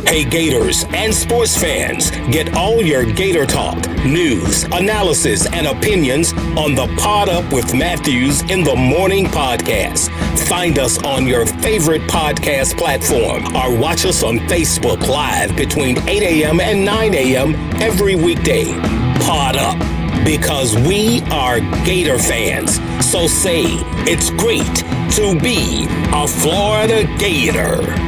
Hey Gators and sports fans, get all your Gator talk, news, analysis, and opinions on the Pod Up with Matthews in the Morning podcast. Find us on your favorite podcast platform or watch us on Facebook Live between 8 a.m. and 9 a.m. every weekday. Pod Up, because we are Gator fans. So say it's great to be a Florida Gator.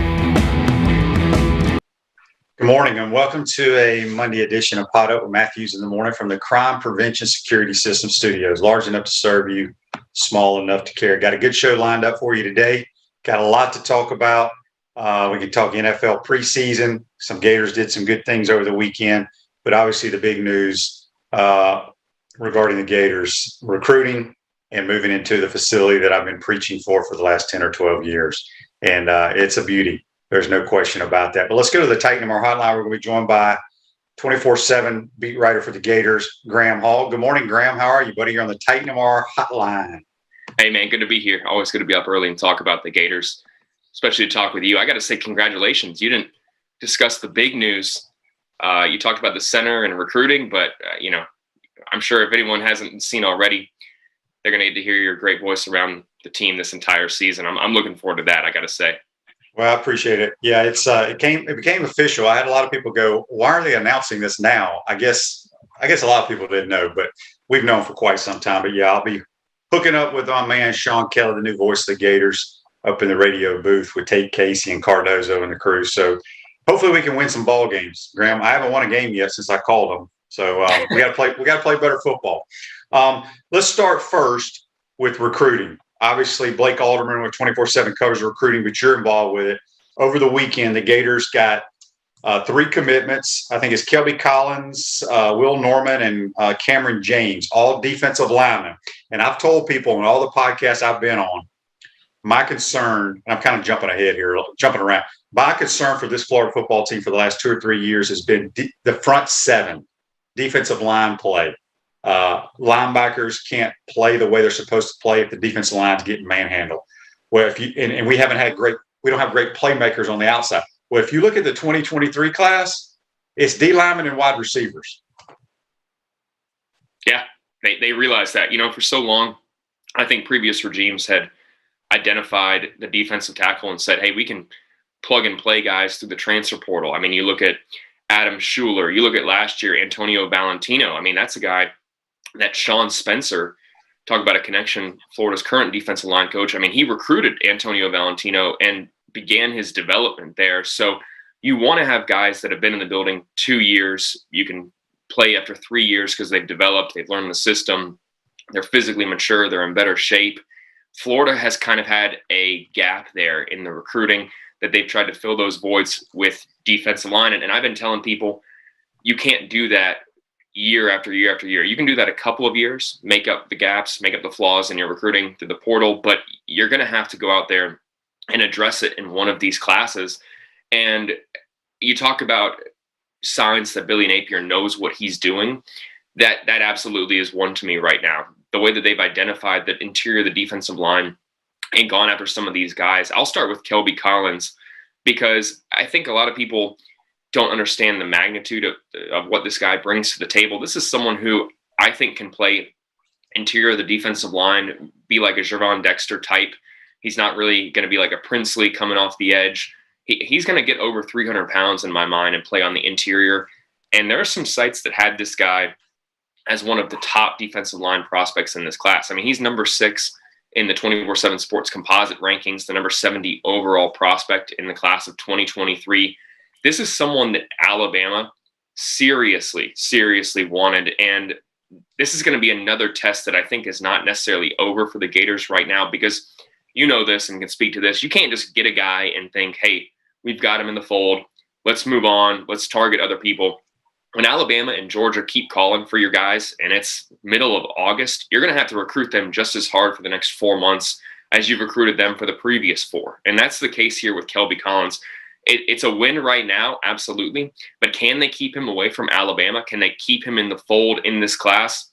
Good morning and welcome to a Monday edition of Pod Up with Matthews in the Morning from the Crime Prevention Security System Studios. Large enough to serve you, small enough to care. Got a good show lined up for you today. Got a lot to talk about. We can talk NFL preseason. Some Gators did some good things over the weekend, but obviously the big news regarding the Gators recruiting and moving into the facility that I've been preaching for the last 10 or 12 years. And it's a beauty. There's no question about that. But let's go to the Titan MR hotline. We're going to be joined by 24/7 beat writer for the Gators, Graham Hall. Good morning, Graham. How are you, buddy? You're on the Titan MR hotline. Hey, man, good to be here. Always good to be up early and talk about the Gators, especially to talk with you. I got to say congratulations. You didn't discuss the big news. You talked about the center and recruiting, but, I'm sure if anyone hasn't seen already, they're going to need to hear your great voice around the team this entire season. I'm looking forward to that, I got to say. Well, I appreciate it. Yeah, it became official. I had a lot of people go, "Why are they announcing this now?" I guess a lot of people didn't know, but we've known for quite some time. But yeah, I'll be hooking up with my man Sean Kelly, the new voice of the Gators, up in the radio booth with Tate Casey and Cardozo and the crew. So hopefully we can win some ball games. Graham, I haven't won a game yet since I called them. So we got to play better football. Let's start first with recruiting. Obviously, Blake Alderman with 24/7 covers recruiting, but you're involved with it. Over the weekend, the Gators got 3 commitments. I think it's Kelby Collins, Will Norman, and Cameron James, all defensive linemen. And I've told people on all the podcasts I've been on, my concern, and I'm kind of jumping around, my concern for this Florida football team for the last 2 or 3 years has been the front 7, defensive line play. Linebackers can't play the way they're supposed to play if the defensive line's getting manhandled. Well, and we don't have great playmakers on the outside. Well, if you look at the 2023 class, it's D linemen and wide receivers. Yeah, they realized that. For so long, I think previous regimes had identified the defensive tackle and said, hey, we can plug and play guys through the transfer portal. I mean, you look at Adam Schuler, you look at last year, Antonio Valentino. I mean, that's a guy that Sean Spencer, talk about a connection, Florida's current defensive line coach. I mean, he recruited Antonio Valentino and began his development there. So you want to have guys that have been in the building 2 years. You can play after 3 years because they've developed, they've learned the system, they're physically mature, they're in better shape. Florida has kind of had a gap there in the recruiting that they've tried to fill those voids with defensive line. And I've been telling people, you can't do that year after year after year. You can do that a couple of years, make up the gaps, make up the flaws in your recruiting through the portal, but you're going to have to go out there and address it in one of these classes. And you talk about signs that Billy Napier knows what he's doing. That absolutely is one to me right now. The way that they've identified the interior of the defensive line and gone after some of these guys. I'll start with Kelby Collins because I think a lot of people don't understand the magnitude of what this guy brings to the table. This is someone who I think can play interior of the defensive line, be like a Gervon Dexter type. He's not really going to be like a Princely coming off the edge. He's going to get over 300 pounds in my mind and play on the interior. And there are some sites that had this guy as one of the top defensive line prospects in this class. I mean, he's number 6 in the 24/7 Sports Composite rankings, the number 70 overall prospect in the class of 2023. This is someone that Alabama seriously wanted. And this is going to be another test that I think is not necessarily over for the Gators right now, because you know this and can speak to this. You can't just get a guy and think, hey, we've got him in the fold. Let's move on. Let's target other people. When Alabama and Georgia keep calling for your guys and it's middle of August, you're going to have to recruit them just as hard for the next 4 months as you've recruited them for the previous 4. And that's the case here with Kelby Collins. It's a win right now, absolutely. But can they keep him away from Alabama? Can they keep him in the fold in this class?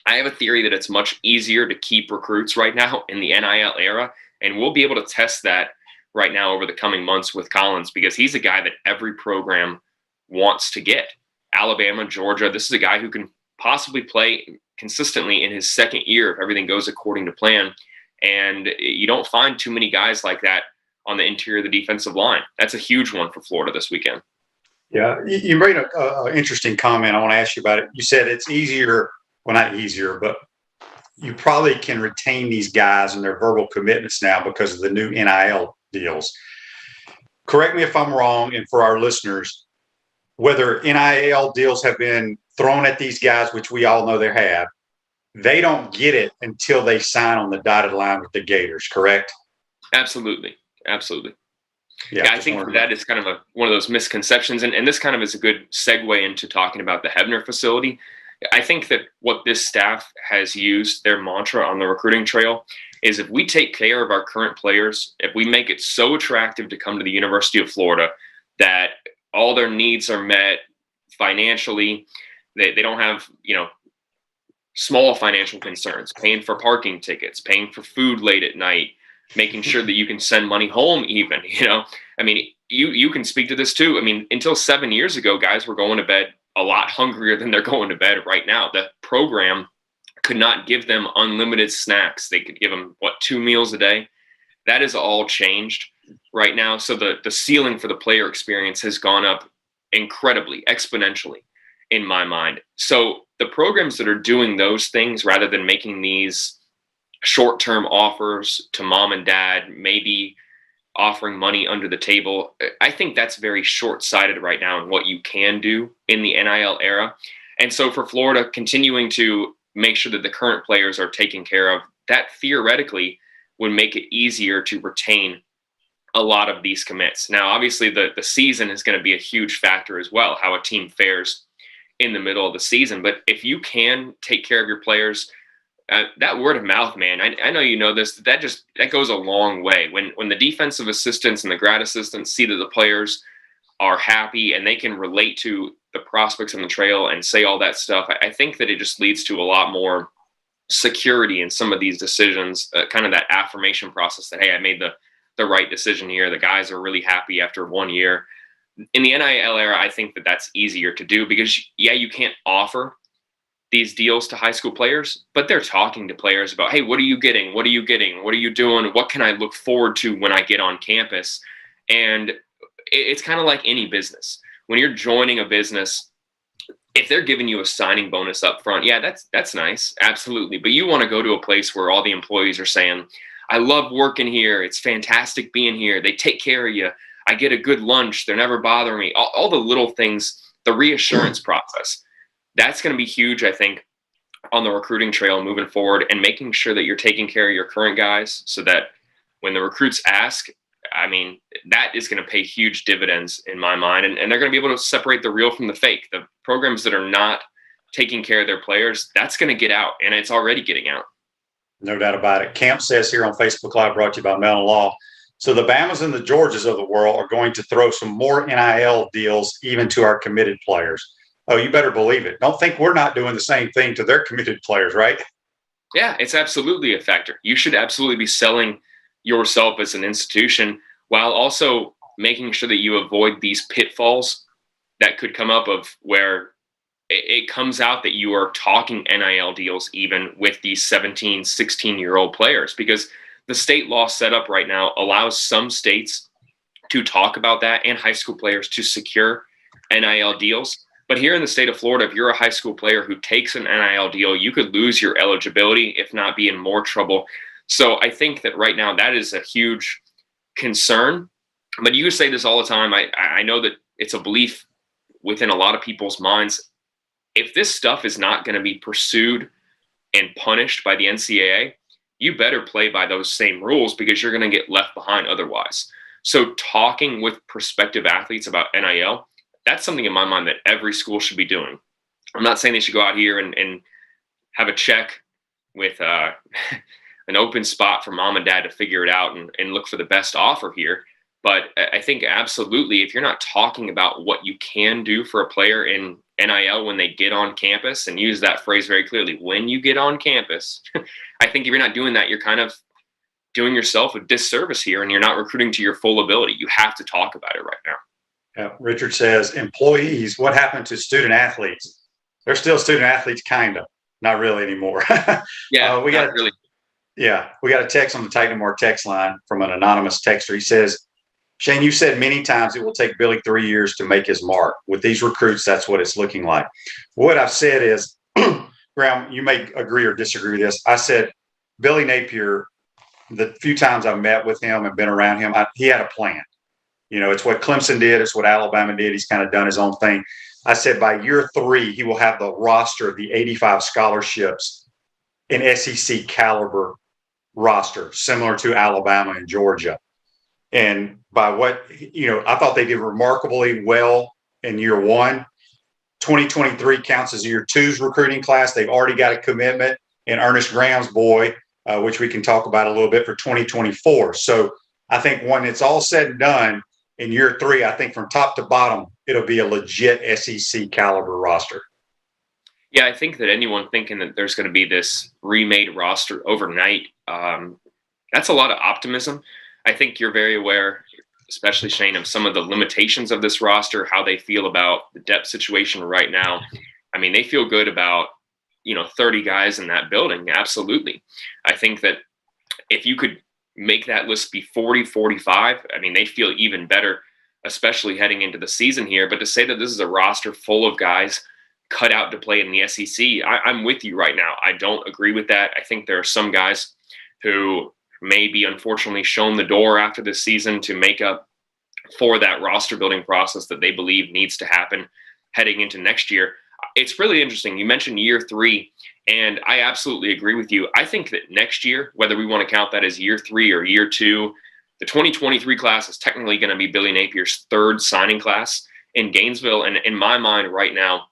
I have a theory that it's much easier to keep recruits right now in the NIL era, and we'll be able to test that right now over the coming months with Collins, because he's a guy that every program wants to get. Alabama, Georgia, this is a guy who can possibly play consistently in his second year if everything goes according to plan. And you don't find too many guys like that on the interior of the defensive line. That's a huge one for Florida this weekend. Yeah, you made an interesting comment. I want to ask you about it. You said it's easier, well, not easier, but you probably can retain these guys and their verbal commitments now because of the new NIL deals. Correct me if I'm wrong, and for our listeners, whether NIL deals have been thrown at these guys, which we all know they have, they don't get it until they sign on the dotted line with the Gators, correct? Absolutely. Absolutely. Yeah, I think that is kind of one of those misconceptions. And this kind of is a good segue into talking about the Hebner facility. I think that what this staff has used, their mantra on the recruiting trail, is if we take care of our current players, if we make it so attractive to come to the University of Florida that all their needs are met financially, they don't have, small financial concerns, paying for parking tickets, paying for food late at night, making sure that you can send money home even, I mean, you can speak to this too. I mean, until 7 years ago, guys were going to bed a lot hungrier than they're going to bed right now. The program could not give them unlimited snacks. They could give them, 2 meals a day? That is all changed right now. So the ceiling for the player experience has gone up incredibly, exponentially in my mind. So the programs that are doing those things rather than making these short-term offers to mom and dad, maybe offering money under the table, I think that's very short-sighted right now in what you can do in the NIL era. And so for Florida, continuing to make sure that the current players are taken care of, that theoretically would make it easier to retain a lot of these commits. Now, obviously, the season is going to be a huge factor as well, how a team fares in the middle of the season. But if you can take care of your players, that word of mouth, man, I know you know this, that goes a long way. When the defensive assistants and the grad assistants see that the players are happy and they can relate to the prospects on the trail and say all that stuff, I think that it just leads to a lot more security in some of these decisions, kind of that affirmation process that, hey, I made the right decision here. The guys are really happy after 1 year. In the NIL era, I think that that's easier to do because, yeah, you can't offer these deals to high school players, but they're talking to players about, hey, what are you getting? What are you getting? What are you doing? What can I look forward to when I get on campus? And it's kind of like any business. When you're joining a business, if they're giving you a signing bonus up front, yeah, that's nice. Absolutely. But you want to go to a place where all the employees are saying, I love working here. It's fantastic being here. They take care of you. I get a good lunch. They're never bothering me. All the little things, the reassurance process. That's going to be huge, I think, on the recruiting trail moving forward, and making sure that you're taking care of your current guys so that when the recruits ask, I mean, that is going to pay huge dividends in my mind. And they're going to be able to separate the real from the fake. The programs that are not taking care of their players, that's going to get out, and it's already getting out. No doubt about it. Camp says here on Facebook Live, brought to you by Mellon Law. So the Bamas and the Georgias of the world are going to throw some more NIL deals even to our committed players. Oh, you better believe it. Don't think we're not doing the same thing to their committed players, right? Yeah, it's absolutely a factor. You should absolutely be selling yourself as an institution while also making sure that you avoid these pitfalls that could come up of where it comes out that you are talking NIL deals even with these 17, 16-year-old players, because the state law setup right now allows some states to talk about that and high school players to secure NIL deals. But here in the state of Florida, if you're a high school player who takes an NIL deal, you could lose your eligibility, if not be in more trouble. So I think that right now that is a huge concern. But you say this all the time. I know that it's a belief within a lot of people's minds. If this stuff is not going to be pursued and punished by the NCAA, you better play by those same rules, because you're going to get left behind otherwise. So talking with prospective athletes about NIL, that's something in my mind that every school should be doing. I'm not saying they should go out here and have a check with an open spot for mom and dad to figure it out and look for the best offer here. But I think absolutely, if you're not talking about what you can do for a player in NIL when they get on campus, and use that phrase very clearly, when you get on campus, I think if you're not doing that, you're kind of doing yourself a disservice here, and you're not recruiting to your full ability. You have to talk about it right now. Yeah, Richard says, employees, what happened to student athletes? They're still student athletes, kind of, not really anymore. Yeah, we got really. Yeah, we got a text on the Titan Mark text line from an anonymous texter. He says, Shane, you said many times it will take Billy 3 years to make his mark. With these recruits, that's what it's looking like. What I've said is, Graham, you may agree or disagree with this. I said, Billy Napier, the few times I've met with him and been around him, he had a plan. You know, it's what Clemson did. It's what Alabama did. He's kind of done his own thing. I said by year 3, he will have the roster of the 85 scholarships in SEC caliber roster, similar to Alabama and Georgia. And by what, I thought they did remarkably well in year 1. 2023 counts as year 2's recruiting class. They've already got a commitment in Ernest Graham's boy, which we can talk about a little bit for 2024. So I think when it's all said and done, in year 3, I think from top to bottom, it'll be a legit SEC caliber roster. Yeah, I think that anyone thinking that there's going to be this remade roster overnight, that's a lot of optimism. I think you're very aware, especially Shane, of some of the limitations of this roster, how they feel about the depth situation right now. I mean, they feel good about, 30 guys in that building. Absolutely. I think that if you could make that list be 40, 45, I mean, they feel even better, especially heading into the season here. But to say that this is a roster full of guys cut out to play in the SEC, I'm with you right now. I don't agree with that. I think there are some guys who may be unfortunately shown the door after this season to make up for that roster building process that they believe needs to happen heading into next year. It's really interesting. You mentioned year 3, and I absolutely agree with you. I think that next year, whether we want to count that as year 3 or year 2, the 2023 class is technically going to be Billy Napier's 3rd signing class in Gainesville. And in my mind right now,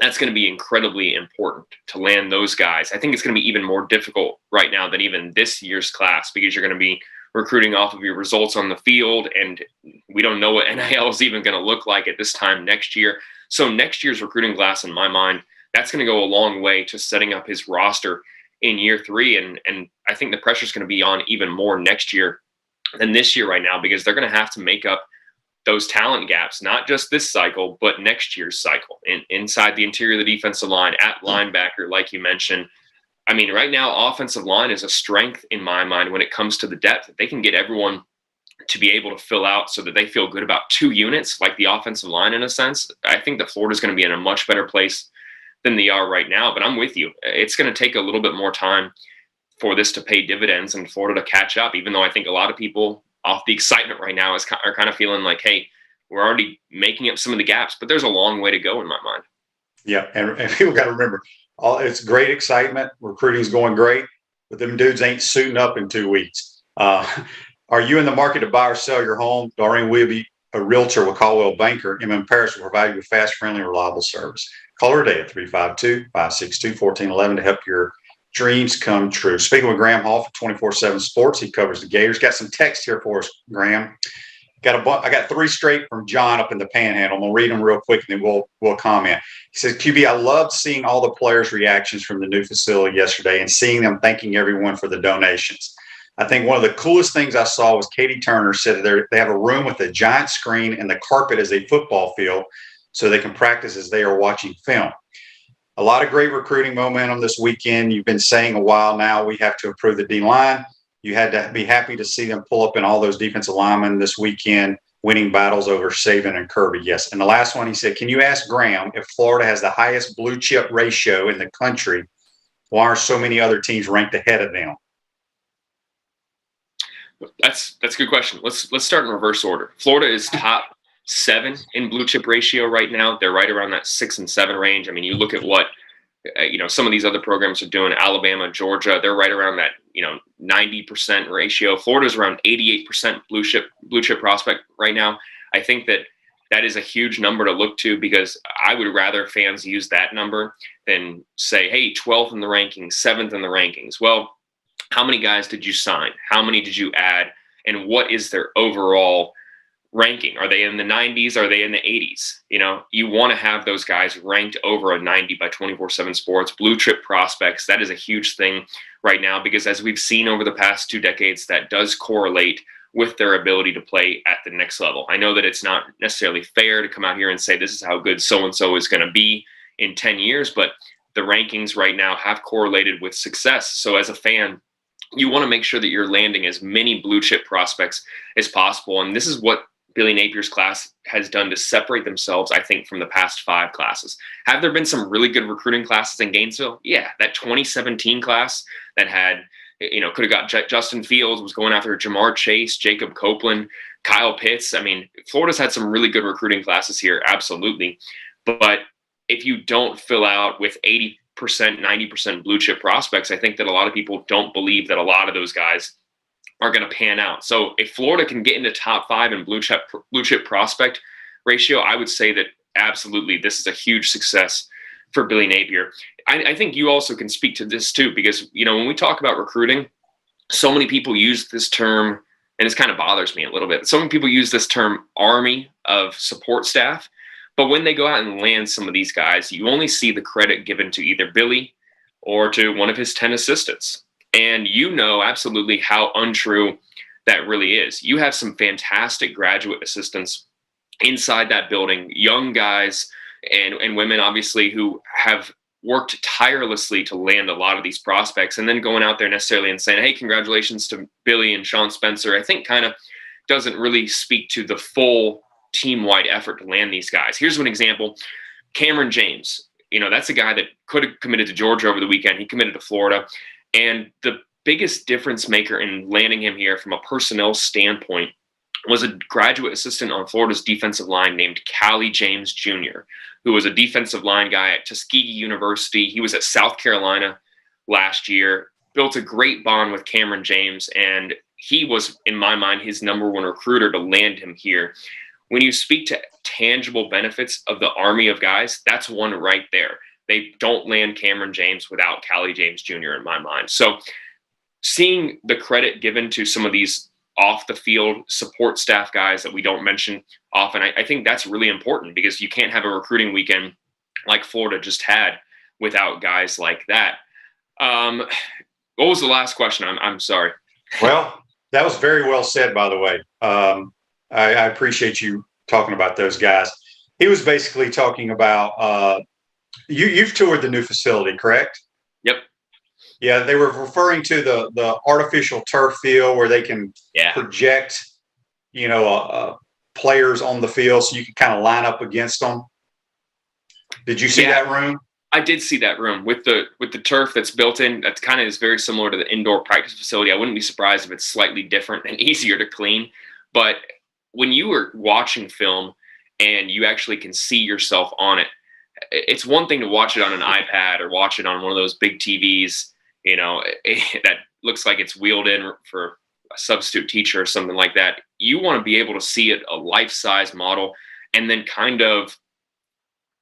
that's going to be incredibly important to land those guys. I think it's going to be even more difficult right now than even this year's class, because you're going to be recruiting off of your results on the field, and we don't know what NIL is even going to look like at this time next year. So next year's recruiting class, in my mind, that's going to go a long way to setting up his roster in year 3. And I think the pressure is going to be on even more next year than this year right now, because they're going to have to make up those talent gaps, not just this cycle, but next year's cycle, inside the interior of the defensive line, at linebacker, like you mentioned. I mean, right now, offensive line is a strength in my mind when it comes to the depth. They can get everyone to be able to fill out so that they feel good about 2 units, like the offensive line in a sense. I think that Florida's going to be in a much better place than they are right now, but I'm with you. It's going to take a little bit more time for this to pay dividends and Florida to catch up, even though I think a lot of people off the excitement right now are kind of feeling like, hey, we're already making up some of the gaps, but there's a long way to go in my mind. Yeah, and people got to remember, it's great excitement. Recruiting's going great, but them dudes ain't suiting up in 2 weeks. Are you in the market to buy or sell your home? Doreen Wilby, a realtor with Caldwell Banker, M.M. Paris, will provide you with fast, friendly, reliable service. Call her today at 352-562-1411 to help your dreams come true. Speaking with Graham Hall for 24/7 Sports, he covers the Gators. Got some text here for us, Graham. I got 3 straight from John up in the Panhandle. I'm gonna read them real quick and then we'll comment. He says, QB, I loved seeing all the players' reactions from the new facility yesterday and seeing them thanking everyone for the donations. I think one of the coolest things I saw was Katie Turner said they have a room with a giant screen and the carpet as a football field so they can practice as they are watching film. A lot of great recruiting momentum this weekend. You've been saying a while now we have to improve the D-line. You had to be happy to see them pull up in all those defensive linemen this weekend, winning battles over Saban and Kirby. Yes. And the last one, he said, can you ask Graham if Florida has the highest blue chip ratio in the country? Why are so many other teams ranked ahead of them? That's a good question. Let's start in reverse order. Florida is top 7 in blue chip ratio right now. They're right around that 6 and 7 range. I mean, you look at what some of these other programs are doing. Alabama, Georgia, they're right around that 90% ratio. Florida's around 88% blue chip prospect right now. I think that is a huge number to look to, because I would rather fans use that number than say, hey, 12th in the rankings, 7th in the rankings. Well, how many guys did you sign? How many did you add? And what is their overall ranking? Are they in the 90s? Are they in the 80s? You want to have those guys ranked over a 90 by 24/7 Sports. Blue chip prospects, that is a huge thing right now, because as we've seen over the past 2 decades, that does correlate with their ability to play at the next level. I know that it's not necessarily fair to come out here and say this is how good so-and-so is going to be in 10 years, but the rankings right now have correlated with success. So as a fan, you want to make sure that you're landing as many blue chip prospects as possible. And this is what Billy Napier's class has done to separate themselves, I think, from the past 5 classes. Have there been some really good recruiting classes in Gainesville? Yeah, that 2017 class that had, could have got Justin Fields, was going after Jamar Chase, Jacob Copeland, Kyle Pitts. I mean, Florida's had some really good recruiting classes here, absolutely. But if you don't fill out with 80%, 90% blue chip prospects, I think that a lot of people don't believe that a lot of those guys are going to pan out. So if Florida can get into top 5 in blue chip prospect ratio, I would say that absolutely this is a huge success for Billy Napier. I think you also can speak to this too, because, when we talk about recruiting, so many people use this term, and this kind of bothers me a little bit. So many people use this term army of support staff, but when they go out and land some of these guys, you only see the credit given to either Billy or to one of his 10 assistants. And absolutely how untrue that really is. You have some fantastic graduate assistants inside that building, young guys and women, obviously, who have worked tirelessly to land a lot of these prospects, and then going out there necessarily and saying, hey, congratulations to Billy and Sean Spencer, I think kind of doesn't really speak to the full team-wide effort to land these guys. Here's one example. Cameron James, that's a guy that could have committed to Georgia over the weekend. He committed to Florida. And the biggest difference maker in landing him here from a personnel standpoint was a graduate assistant on Florida's defensive line named Callie James Jr., who was a defensive line guy at Tuskegee University. He was at South Carolina last year, built a great bond with Cameron James, and he was, in my mind, his number 1 recruiter to land him here. When you speak to tangible benefits of the army of guys, that's one right there. They don't land Cameron James without Callie James Jr. in my mind. So seeing the credit given to some of these off the field support staff guys that we don't mention often, I think that's really important, because you can't have a recruiting weekend like Florida just had without guys like that. What was the last question? I'm sorry. Well, that was very well said, by the way. I appreciate you talking about those guys. He was basically talking about you've toured the new facility, correct? Yep. Yeah, they were referring to the artificial turf field where they can project, players on the field so you can kind of line up against them. Did you see that room? I did see that room with the turf that's built in. That kind of is very similar to the indoor practice facility. I wouldn't be surprised if it's slightly different and easier to clean. But when you were watching film and you actually can see yourself on it, it's one thing to watch it on an iPad or watch it on one of those big TVs, that looks like it's wheeled in for a substitute teacher or something like that. You want to be able to see it, a life-size model, and then kind of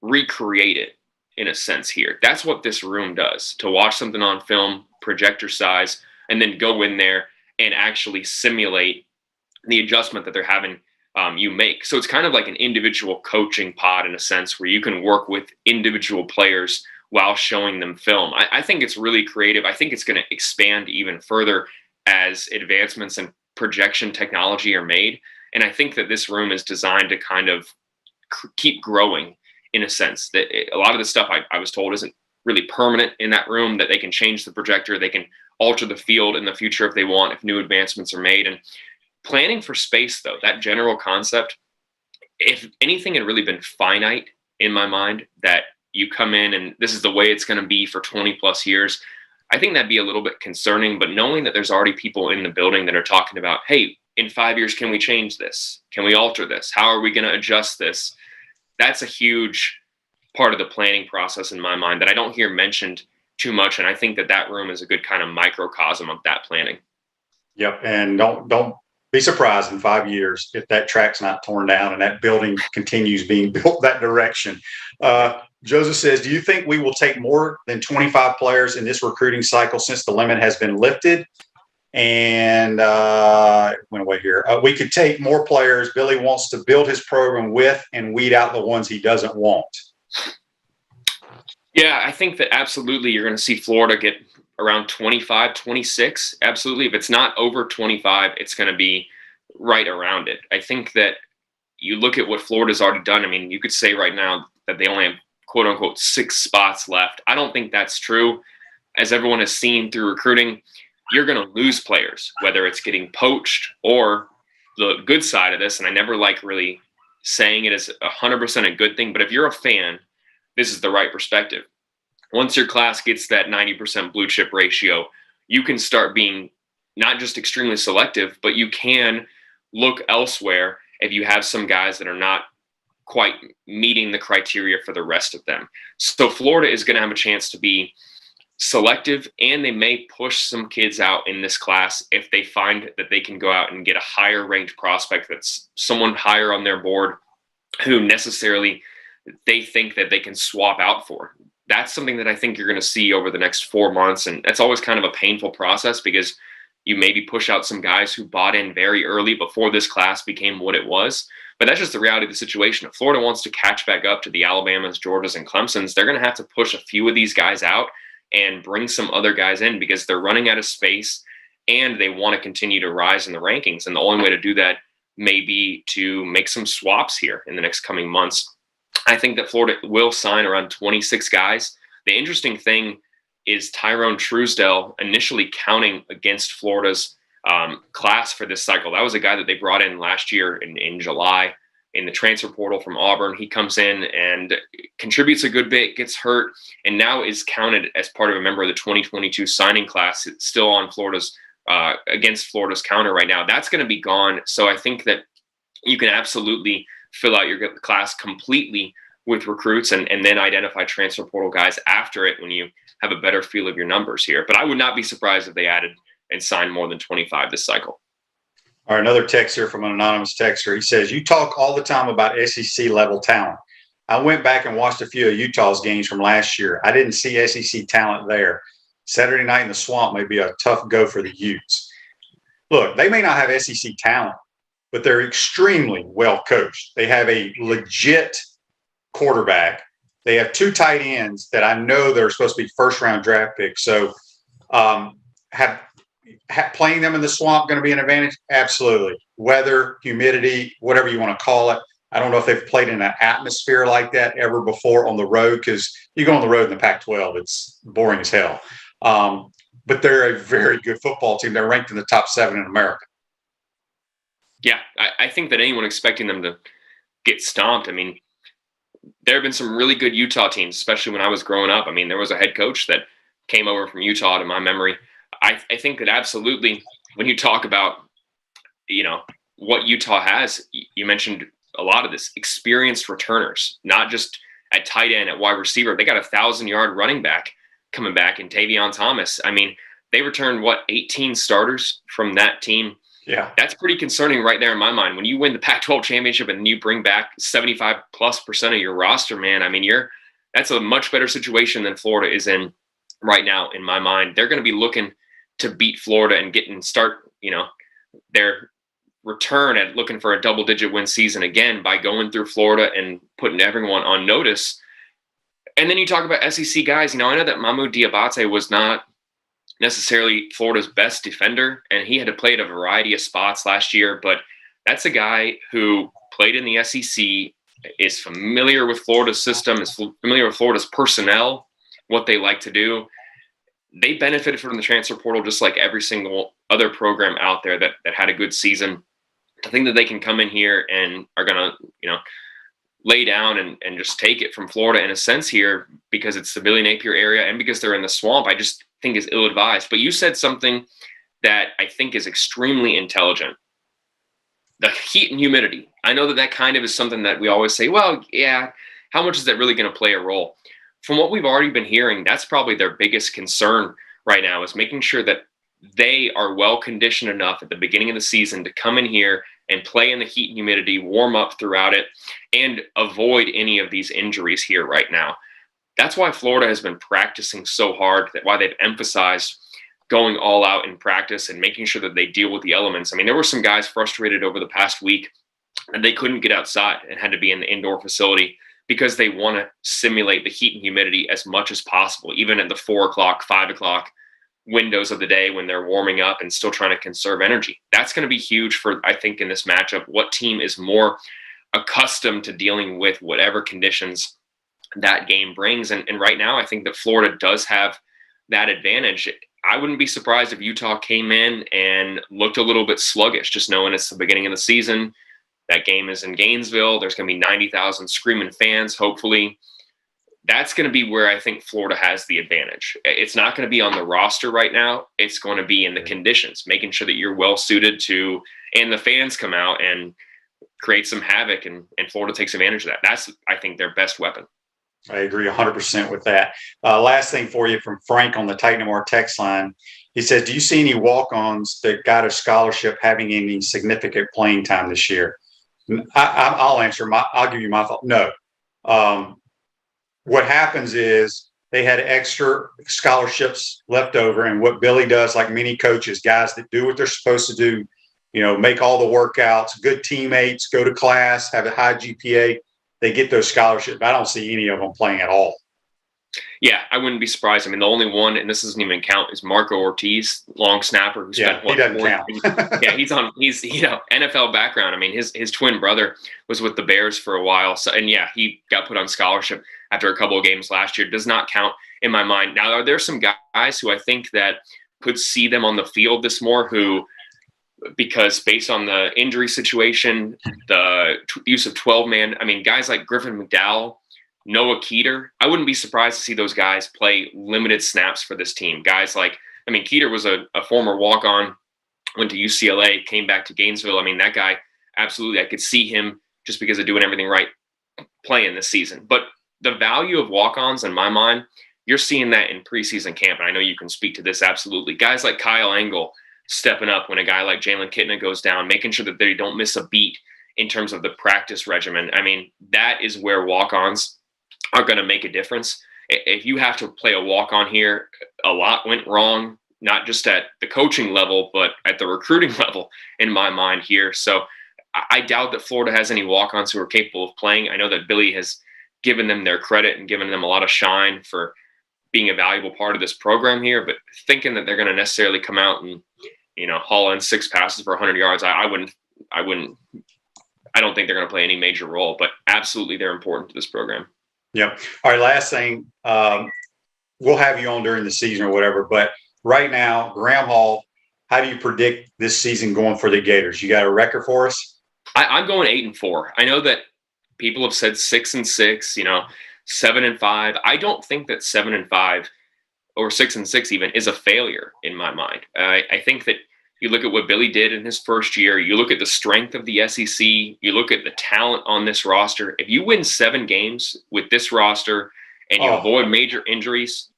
recreate it in a sense here. That's what this room does, to watch something on film, projector size, and then go in there and actually simulate the adjustment that they're having you make. So it's kind of like an individual coaching pod in a sense, where you can work with individual players while showing them film. I think it's really creative. I think it's going to expand even further as advancements in projection technology are made. And I think that this room is designed to kind of keep growing in a sense. That a lot of the stuff I was told isn't really permanent in that room, that they can change the projector, they can alter the field in the future if they want, if new advancements are made. And planning for space, though, that general concept, if anything had really been finite in my mind, that you come in and this is the way it's going to be for 20 plus years, I think that'd be a little bit concerning. But knowing that there's already people in the building that are talking about, hey, in 5 years, can we change this? Can we alter this? How are we going to adjust this? That's a huge part of the planning process in my mind that I don't hear mentioned too much. And I think that room is a good kind of microcosm of that planning. Yep. And don't be surprised in 5 years if that track's not torn down and that building continues being built that direction. Joseph says, do you think we will take more than 25 players in this recruiting cycle since the limit has been lifted? And went away here. We could take more players Billy wants to build his program with and weed out the ones he doesn't want. Yeah, I think that absolutely you're going to see Florida get around 25, 26. Absolutely. If it's not over 25, it's going to be right around it. I think that you look at what Florida's already done. I mean, you could say right now that they only have quote unquote 6 spots left. I don't think that's true. As everyone has seen through recruiting, you're going to lose players, whether it's getting poached or the good side of this. And I never like really saying it as 100% a good thing, but if you're a fan, this is the right perspective. Once your class gets that 90% blue chip ratio, you can start being not just extremely selective, but you can look elsewhere if you have some guys that are not quite meeting the criteria for the rest of them. So Florida is going to have a chance to be selective, and they may push some kids out in this class if they find that they can go out and get a higher ranked prospect that's someone higher on their board who necessarily they think that they can swap out for. That's something that I think you're going to see over the next 4 months. And that's always kind of a painful process because you maybe push out some guys who bought in very early before this class became what it was. But that's just the reality of the situation. If Florida wants to catch back up to the Alabamas, Georgias, and Clemsons, they're going to have to push a few of these guys out and bring some other guys in because they're running out of space and they want to continue to rise in the rankings. And the only way to do that may be to make some swaps here in the next coming months. I think that Florida will sign around 26 guys. The interesting thing is Tyrone Truesdell initially counting against Florida's class for this cycle. That was a guy that they brought in last year in July in the transfer portal from Auburn. He comes in and contributes a good bit, gets hurt, and now is counted as part of a member of the 2022 signing class. It's still on Florida's against Florida's counter right now. That's going to be gone. So I think that you can absolutely fill out your class completely with recruits and then identify transfer portal guys after it when you have a better feel of your numbers here. But I would not be surprised if they added and signed more than 25 this cycle. All right, another text here from an anonymous texter. He says, you talk all the time about SEC level talent. I went back and watched a few of Utah's games from last year. I didn't see SEC talent there. Saturday night in the Swamp may be a tough go for the Utes. Look, they may not have SEC talent, but they're extremely well coached. They have a legit quarterback. They have 2 tight ends that I know they're supposed to be first-round draft picks. So playing them in the Swamp going to be an advantage? Absolutely. Weather, humidity, whatever you want to call it. I don't know if they've played in an atmosphere like that ever before on the road, because you go on the road in the Pac-12, it's boring as hell. But they're a very good football team. They're ranked in the top 7 in America. Yeah, I think that anyone expecting them to get stomped, I mean, there have been some really good Utah teams, especially when I was growing up. I mean, there was a head coach that came over from Utah to my memory. I think that absolutely when you talk about, what Utah has, you mentioned a lot of this, experienced returners, not just at tight end, at wide receiver. They got a 1,000-yard running back coming back in Tavion Thomas. I mean, they returned, 18 starters from that team. Yeah, that's pretty concerning right there in my mind. When you win the Pac-12 championship and you bring back 75+% of your roster, man, I mean, that's a much better situation than Florida is in right now, in my mind. They're going to be looking to beat Florida and start, their return at looking for a double-digit win season again by going through Florida and putting everyone on notice. And then you talk about SEC guys. I know that Mahmoud Diabate was not necessarily Florida's best defender, and he had to play at a variety of spots last year, but that's a guy who played in the SEC, is familiar with Florida's system, is familiar with Florida's personnel, what they like to do. They benefited from the transfer portal just like every single other program out there that had a good season. I think that they can come in here and are going to, lay down and just take it from Florida in a sense here because it's the Billy Napier area and because they're in the Swamp, I just think is ill-advised. But you said something that I think is extremely intelligent. The heat and humidity. I know that kind of is something that we always say, well, yeah, how much is that really going to play a role? From what we've already been hearing, that's probably their biggest concern right now, is making sure that they are well conditioned enough at the beginning of the season to come in here and play in the heat and humidity, warm up throughout it, and avoid any of these injuries here right now. That's why Florida has been practicing so hard, why they've emphasized going all out in practice and making sure that they deal with the elements. I mean, there were some guys frustrated over the past week and they couldn't get outside and had to be in the indoor facility because they want to simulate the heat and humidity as much as possible, even at the 4 o'clock, 5 o'clock windows of the day when they're warming up and still trying to conserve energy. That's going to be huge for, I think, in this matchup, what team is more accustomed to dealing with whatever conditions that game brings. And right now, I think that Florida does have that advantage. I wouldn't be surprised if Utah came in and looked a little bit sluggish, just knowing it's the beginning of the season. That game is in Gainesville. There's going to be 90,000 screaming fans, hopefully. That's going to be where I think Florida has the advantage. It's not going to be on the roster right now. It's going to be in the conditions, making sure that you're well suited to, and the fans come out and create some havoc, and Florida takes advantage of that. That's, I think, their best weapon. I agree 100% with that. Last thing for you from Frank on the Titan MR text line. He says, do you see any walk-ons that got a scholarship having any significant playing time this year? I'll answer. I'll give you my thought. No. What happens is they had extra scholarships left over, and what Billy does, like many coaches, guys that do what they're supposed to do, make all the workouts, good teammates, go to class, have a high GPA, they get those scholarships. I don't see any of them playing at all. Yeah, I wouldn't be surprised. I mean, the only one, and this doesn't even count, is Marco Ortiz, long snapper. Who spent, he doesn't count. Yeah, he's NFL background. I mean, his twin brother was with the Bears for a while. So, and yeah, he got put on scholarship after a couple of games last year. Does not count in my mind. Now, are there some guys who I think that could see them on the field this more who, because based on the injury situation, the use of 12-man, I mean, guys like Griffin McDowell, Noah Keeter, I wouldn't be surprised to see those guys play limited snaps for this team. Guys like, I mean, Keeter was a former walk-on, went to UCLA, came back to Gainesville. I mean, that guy, absolutely, I could see him just because of doing everything right playing this season. But the value of walk-ons, in my mind, you're seeing that in preseason camp. And I know you can speak to this absolutely. Guys like Kyle Engel stepping up when a guy like Jalen Kitna goes down, making sure that they don't miss a beat in terms of the practice regimen. I mean, that is where walk-ons are going to make a difference. If you have to play a walk-on here, a lot went wrong, not just at the coaching level, but at the recruiting level, in my mind here. So I doubt that Florida has any walk-ons who are capable of playing. I know that Billy has given them their credit and given them a lot of shine for being a valuable part of this program here, but thinking that they're going to necessarily come out and, haul in 6 passes for 100 yards, I don't think they're going to play any major role, but absolutely they're important to this program. Yep. All right. Last thing, we'll have you on during the season or whatever, but right now, Graham Hall, how do you predict this season going for the Gators? You got a record for us? I'm going 8-4. I know that people have said 6-6, 7-5. I don't think that 7-5 or 6-6 even is a failure in my mind. I think that you look at what Billy did in his first year, you look at the strength of the SEC, you look at the talent on this roster. If you win 7 games with this roster and you avoid major injuries,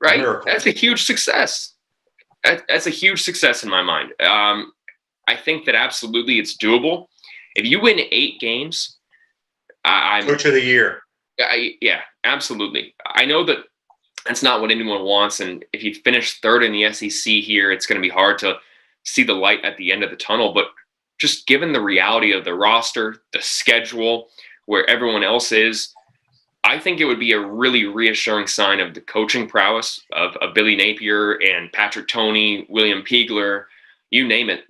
right, miracle. That's a huge success. That's a huge success in my mind. I think that absolutely it's doable. If you win 8 games, I'm Coach of the Year. Yeah, absolutely. I know that that's not what anyone wants. And if you finish 3rd in the SEC here, it's going to be hard to see the light at the end of the tunnel. But just given the reality of the roster, the schedule, where everyone else is, I think it would be a really reassuring sign of the coaching prowess of Billy Napier and Patrick Toney, William Peagler, you name it.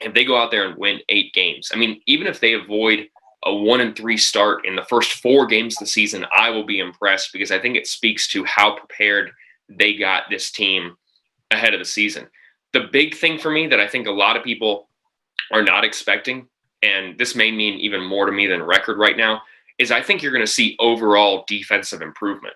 If they go out there and win 8 games, I mean, even if they avoid a 1-3 start in the first 4 games of the season, I will be impressed, because I think it speaks to how prepared they got this team ahead of the season. The big thing for me that I think a lot of people are not expecting, and this may mean even more to me than record right now, is I think you're going to see overall defensive improvement.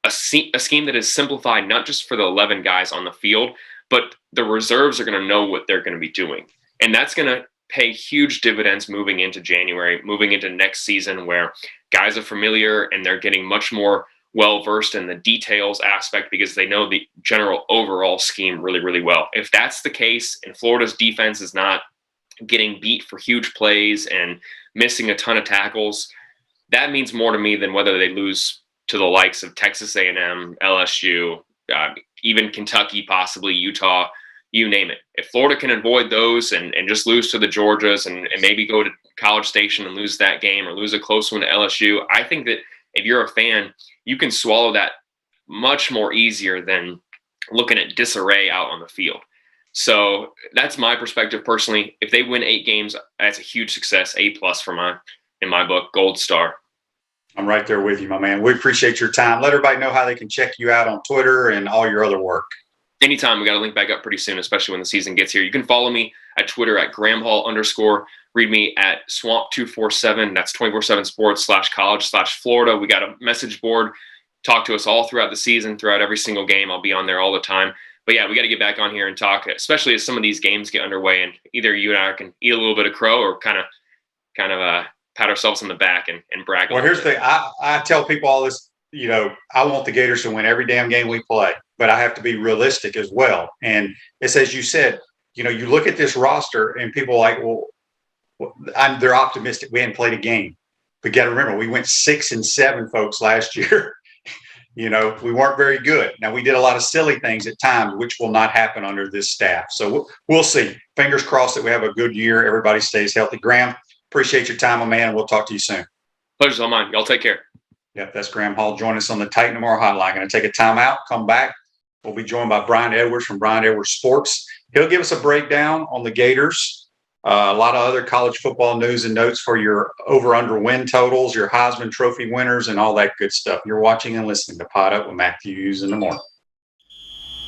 A scheme that is simplified not just for the 11 guys on the field, but the reserves are going to know what they're going to be doing. And that's going to pay huge dividends moving into January, moving into next season, where guys are familiar and they're getting much more well-versed in the details aspect because they know the general overall scheme really, really well. If that's the case and Florida's defense is not getting beat for huge plays and missing a ton of tackles, that means more to me than whether they lose to the likes of Texas A&M, LSU, even Kentucky, possibly Utah, you name it. If Florida can avoid those and just lose to the Georgias and maybe go to College Station and lose that game or lose a close one to LSU, I think that if you're a fan, you can swallow that much more easier than looking at disarray out on the field. So that's my perspective personally. If they win 8 games, that's a huge success. A+ in my book, gold star. I'm right there with you, my man. We appreciate your time. Let everybody know how they can check you out on Twitter and all your other work. Anytime. We got to link back up pretty soon, especially when the season gets here. You can follow me at Twitter at @GrahamHall_. Read me at Swamp247. That's 24/7 sports/college/Florida. We got a message board. Talk to us all throughout the season, throughout every single game. I'll be on there all the time. But yeah, we got to get back on here and talk, especially as some of these games get underway, and either you and I can eat a little bit of crow or kind of pat ourselves on the back and brag. Well, here's the thing. I tell people all this, I want the Gators to win every damn game we play, but I have to be realistic as well. And it's, as you said, you look at this roster and people are like, well, they're optimistic. We hadn't played a game. But got to remember, we went 6-7, folks, last year. We weren't very good. Now, we did a lot of silly things at times, which will not happen under this staff. So we'll see. Fingers crossed that we have a good year. Everybody stays healthy. Graham, appreciate your time, my man. We'll talk to you soon. Pleasure's all mine. Y'all take care. Yep, that's Graham Hall. Join us on the Titan Tomorrow Hotline. Going to take a timeout, come back. We'll be joined by Brian Edwards from Brian Edwards Sports. He'll give us a breakdown on the Gators, a lot of other college football news and notes for your over-under win totals, your Heisman Trophy winners, and all that good stuff. You're watching and listening to Pod Up with Matthews in the Morning.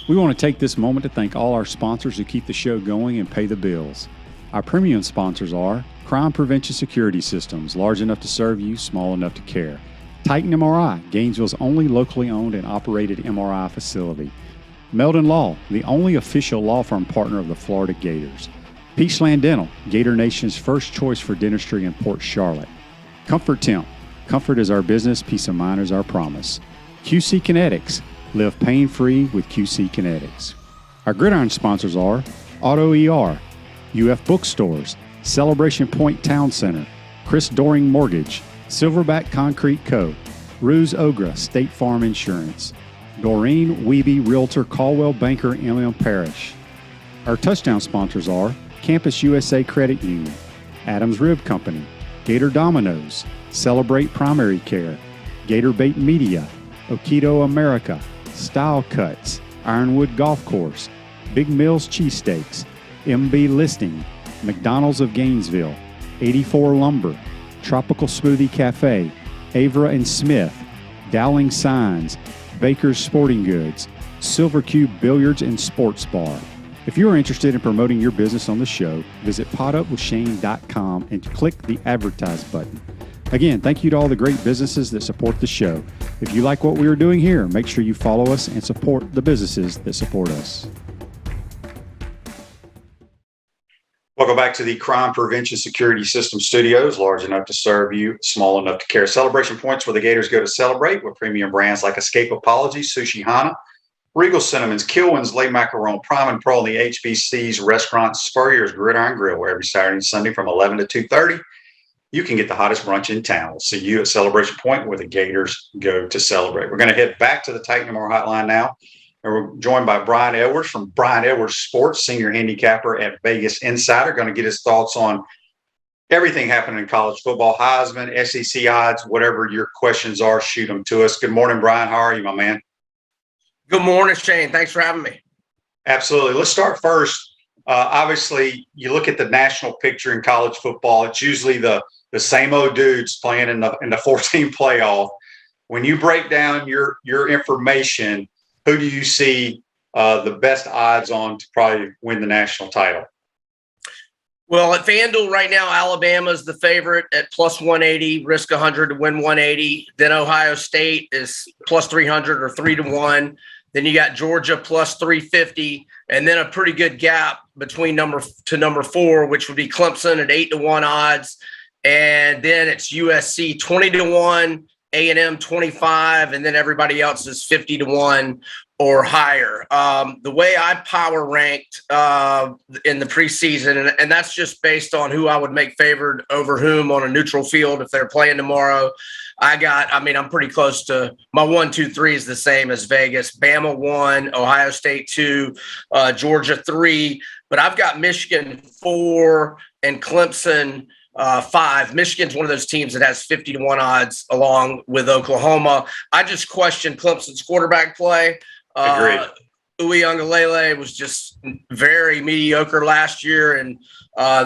We want to take this moment to thank all our sponsors who keep the show going and pay the bills. Our premium sponsors are Crime Prevention Security Systems, large enough to serve you, small enough to care. Titan MRI, Gainesville's only locally owned and operated MRI facility. Meldon Law, the only official law firm partner of the Florida Gators. Peachland Dental, Gator Nation's first choice for dentistry in Port Charlotte. Comfort Temp, comfort is our business, peace of mind is our promise. QC Kinetics, live pain-free with QC Kinetics. Our gridiron sponsors are Auto ER, UF Bookstores, Celebration Point Town Center, Chris Doring Mortgage, Silverback Concrete Co., Ruse Ogra State Farm Insurance, Doreen Wiebe Realtor Caldwell Banker MM Parish. Our touchdown sponsors are Campus USA Credit Union, Adams Rib Company, Gator Dominoes, Celebrate Primary Care, Gator Bait Media, Okido America, Style Cuts, Ironwood Golf Course, Big Mills Cheesesteaks, MB Listing, McDonald's of Gainesville, 84 Lumber, Tropical Smoothie Cafe, Avra and Smith, Dowling Signs, Baker's Sporting Goods, Silver Cube Billiards and Sports Bar. If you are interested in promoting your business on the show, visit podupwithshane.com and click the advertise button. Again, thank you to all the great businesses that support the show. If you like what we are doing here, make sure you follow us and support the businesses that support us. Welcome back to the Crime Prevention Security System Studios, large enough to serve you, small enough to care. Celebration points where the Gators go to celebrate with premium brands like Escape Apology, Sushi Hana, Regal Cinnamons, Kilwins, Le Macaron, Prime and Pro, and the HBC's restaurant Spurrier's Gridiron Grill, where every Saturday and Sunday from 11 to 2:30, you can get the hottest brunch in town. We'll see you at Celebration Point where the Gators go to celebrate. We're going to head back to the Titan Tomorrow Hotline now. And we're joined by Brian Edwards from Brian Edwards Sports, senior handicapper at Vegas Insider. Going to get his thoughts on everything happening in college football, Heisman, SEC odds, whatever your questions are, shoot them to us. Good morning, Brian. How are you, my man? Good morning, Shane. Thanks for having me. Absolutely. Let's start first. Obviously, you look at the national picture in college football. It's usually the same old dudes playing in the 14 playoff. When you break down your information, who do you see the best odds on to probably win the national title? Well, at FanDuel right now, Alabama's the favorite at plus 180, risk 100 to win 180. Then Ohio State is plus 300 or 3-1. Then you got Georgia plus 350, and then a pretty good gap between number 4, which would be Clemson at 8-1 odds. And then it's USC 20-1, A&M 25, and then everybody else is 50-1 or higher. The way I power ranked in the preseason, and that's just based on who I would make favored over whom on a neutral field if they're playing tomorrow. I'm pretty close to my 1, 2, 3 is the same as Vegas. Bama 1, Ohio State 2, Georgia 3, but I've got Michigan 4 and Clemson 5. Michigan's one of those teams that has 50-1 odds along with Oklahoma. I just question Clemson's quarterback play. Agreed. Uiagalelei was just very mediocre last year, and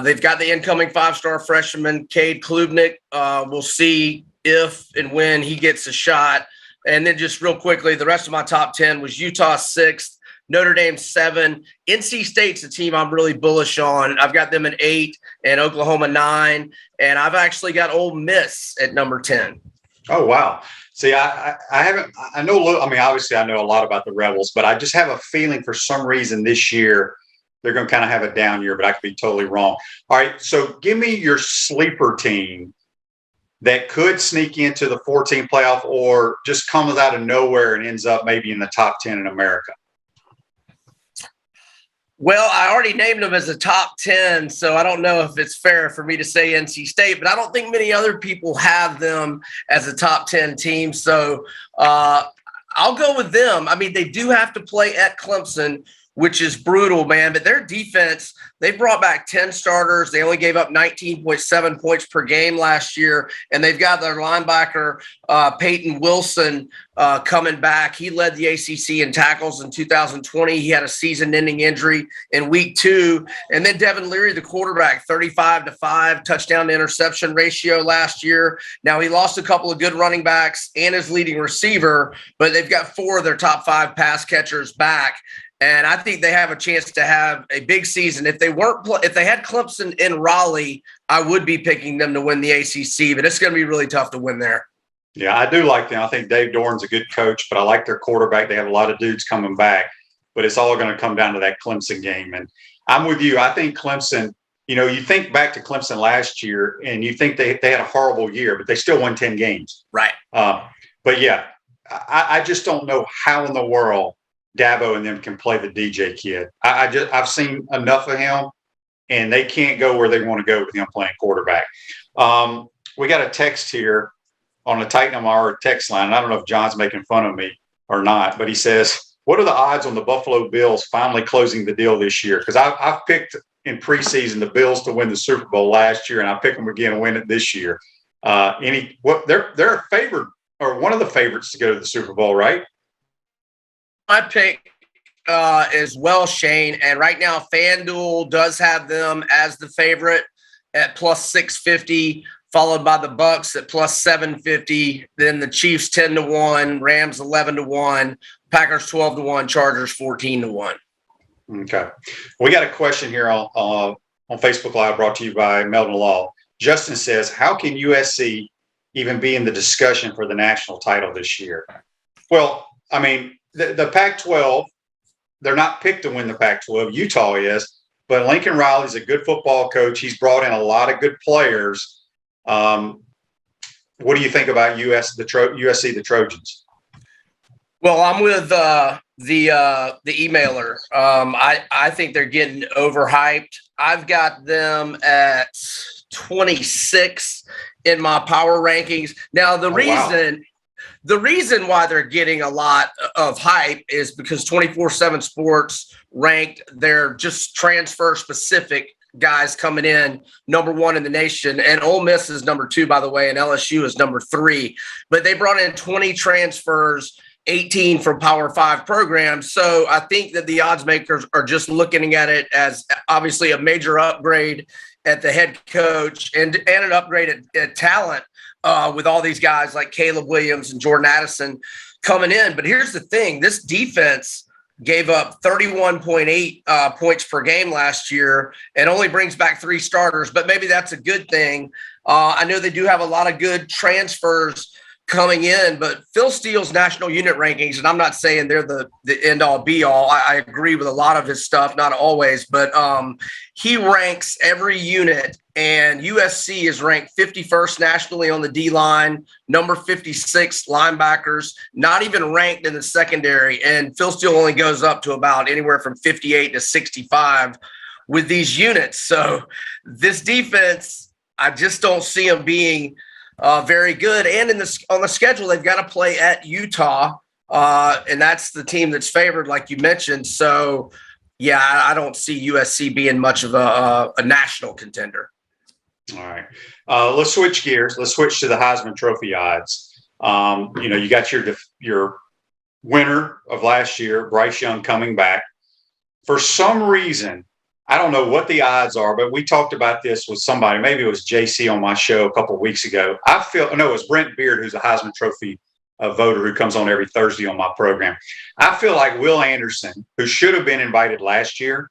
they've got the incoming 5-star freshman Cade Klubnik. We'll see if and when he gets a shot. And then just real quickly, the rest of my top 10 was Utah 6th, Notre Dame 7. NC State's a team I'm really bullish on. I've got them at 8 and Oklahoma 9. And I've actually got Ole Miss at number 10. Oh, wow. See, I haven't – I know – I mean, obviously I know a lot about the Rebels, but I just have a feeling for some reason this year they're going to kind of have a down year, but I could be totally wrong. All right, so give me your sleeper team that could sneak into the 14 playoff or just comes out of nowhere and ends up maybe in the top 10 in America. Well, I already named them as a top 10, so I don't know if it's fair for me to say NC State, but I don't think many other people have them as a top 10 team. So I'll go with them. I mean, they do have to play at Clemson, which is brutal, man. But their defense, they brought back 10 starters. They only gave up 19.7 points per game last year. And they've got their linebacker, Peyton Wilson, coming back. He led the ACC in tackles in 2020. He had a season-ending injury in week 2. And then Devin Leary, the quarterback, 35-5 touchdown to interception ratio last year. Now, he lost a couple of good running backs and his leading receiver, but they've got 4 of their top 5 pass catchers back. And I think they have a chance to have a big season. If they had Clemson in Raleigh, I would be picking them to win the ACC, but it's going to be really tough to win there. Yeah, I do like them. I think Dave Doran's a good coach, but I like their quarterback. They have a lot of dudes coming back, but it's all going to come down to that Clemson game. And I'm with you. I think Clemson, you know, you think back to Clemson last year and you think they had a horrible year, but they still won 10 games. Right. But yeah, I just don't know how in the world Dabo and them can play the DJ kid. I've seen enough of him, and they can't go where they want to go with him playing quarterback. We got a text here on the Titan Hour text line. And I don't know if John's making fun of me or not, but he says, what are the odds on the Buffalo Bills finally closing the deal this year? Because I've picked in preseason the Bills to win the Super Bowl last year, and I picked them again to win it this year. They're a favorite or one of the favorites to go to the Super Bowl, right? My pick is well, Shane. And right now, FanDuel does have them as the favorite at plus 650, followed by the Bucks at plus 750. Then the Chiefs 10-1, Rams 11-1, Packers 12-1, Chargers 14-1. Okay. We got a question here on Facebook Live brought to you by Melvin Law. Justin says, how can USC even be in the discussion for the national title this year? Well, I mean, the Pac-12, they're not picked to win the Pac-12. Utah is, but Lincoln Riley's a good football coach. He's brought in a lot of good players. What do you think about USC, the Trojans? Well, I'm with the emailer. I think they're getting overhyped. I've got them at 26 in my power rankings. Now, the reason why they're getting a lot of hype is because 24/7 Sports ranked their just transfer specific guys coming in number 1 in the nation, and Ole Miss is number 2, by the way, and LSU is number 3. But they brought in 20 transfers, 18 from Power 5 programs. So I think that the odds makers are just looking at it as obviously a major upgrade at the head coach and an upgrade at talent. With all these guys like Caleb Williams and Jordan Addison coming in. But here's the thing. This defense gave up 31.8 points per game last year and only brings back 3 starters, but maybe that's a good thing. I know they do have a lot of good transfers coming in, but Phil Steele's national unit rankings, and I'm not saying they're the end-all be-all. I agree with a lot of his stuff, not always, but he ranks every unit, and USC is ranked 51st nationally on the D-line, number 56 linebackers, not even ranked in the secondary, and Phil Steele only goes up to about anywhere from 58 to 65 with these units. So this defense, I just don't see them being very good. And on the schedule, they've got to play at Utah, and that's the team that's favored, like you mentioned. So, yeah, I don't see USC being much of a national contender. All right. Let's switch gears. Let's switch to the Heisman Trophy odds. You got your winner of last year, Bryce Young, coming back. For some reason, I don't know what the odds are, but we talked about this with somebody. Maybe it was JC on my show a couple of weeks ago. It was Brent Beard, who's a Heisman Trophy voter who comes on every Thursday on my program. I feel like Will Anderson, who should have been invited last year,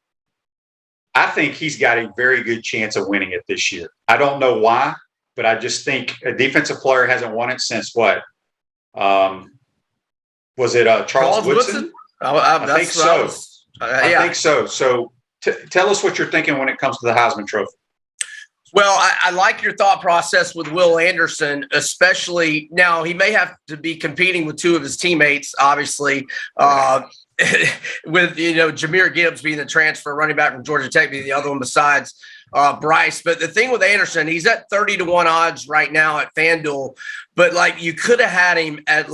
I think he's got a very good chance of winning it this year. I don't know why, but I just think a defensive player hasn't won it since what? Was it Charles Woodson? I think so. I think so. So tell us what you're thinking when it comes to the Heisman Trophy. Well, I like your thought process with Will Anderson, especially now. He may have to be competing with two of his teammates, obviously, with Jahmyr Gibbs being the transfer running back from Georgia Tech, being the other one besides Bryce. But the thing with Anderson, he's at 30-1 odds right now at FanDuel. But like you could have had him at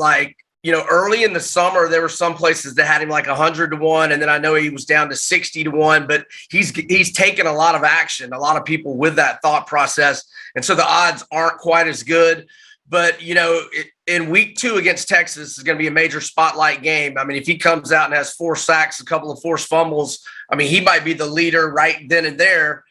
early in the summer, there were some places that had him like 100-1, and then I know he was down to 60-1. But he's taken a lot of action, a lot of people with that thought process, and so the odds aren't quite as good. But in week 2 against Texas is going to be a major spotlight game. I mean, if he comes out and has 4 sacks, a couple of forced fumbles, I mean, he might be the leader right then and there.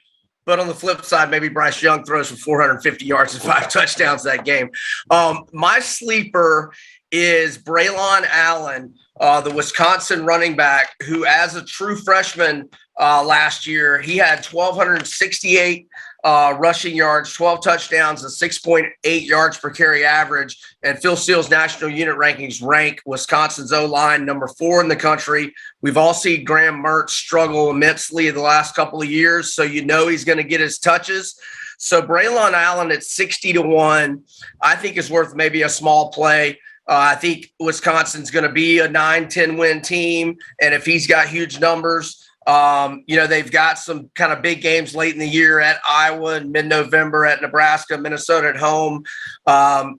But on the flip side, maybe Bryce Young throws for 450 yards and 5 touchdowns that game. My sleeper is Braylon Allen, the Wisconsin running back, who as a true freshman last year, he had 1,268 rushing yards, 12 touchdowns, and 6.8 yards per carry average. And Phil Steele's national unit rankings rank Wisconsin's O-line number 4 in the country. We've all seen Graham Mertz struggle immensely the last couple of years, so he's going to get his touches. So Braylon Allen at 60-1, I think is worth maybe a small play. I think Wisconsin's going to be a 9-10 win team. And if he's got huge numbers, they've got some kind of big games late in the year at Iowa in mid-November, at Nebraska, Minnesota at home.